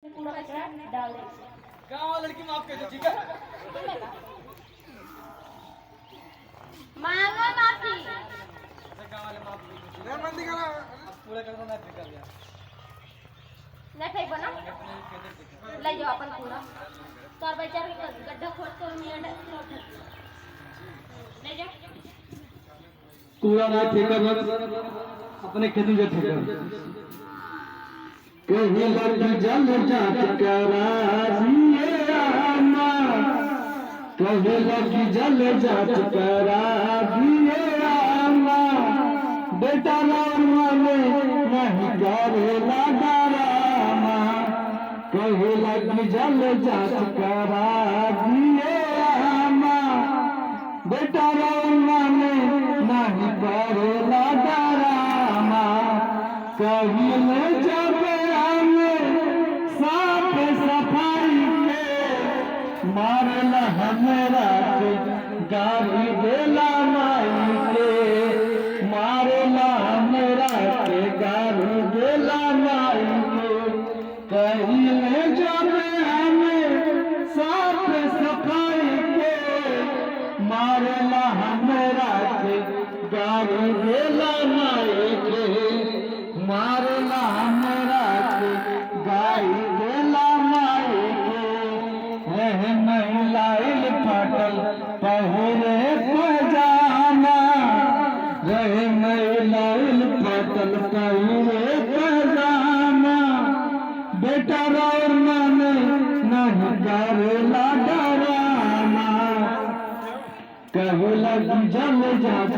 पूरा कचरा डाल दे। गाँव वाला लड़की माफ कर दो, ठीक है? मांगो माफी। गाँव वाले माफ कर दो। नहीं बंदी करा पूरा कर दो ना, फिर कर दिया। नहीं फेंक बना। ले जाओ अपन पूरा। तार बेचारे का गड्ढा खोद कर मियां ले जाओ। कूड़ा ना फेंकर अपने खेती में फेंकर कहीं लगी जल जात कराजिए आमा कहीं लगी जल जात कराजिए आमा बेटा रामा ने नहीं करेला डरामा कहीं लगी जल जात कराजिए आमा बेटा रामा ने नहीं करेला डरामा कहीं में जब साफ सफाई के मारला हमरा के गाड़ी देला माई के मारला हमरा के गाड़ी देला माई के कहीं में जब हमें साफ सफाई के मारला हमरा के गाड़ी देला माई के मारला हमरा के गाई देला माई के है महिलाइल फाटल पहुरे पजामा रहे महिलाइल फाटल पहुरे पजामा बेटा और माने नहीं करेला डरामा कहीं लगी जल जात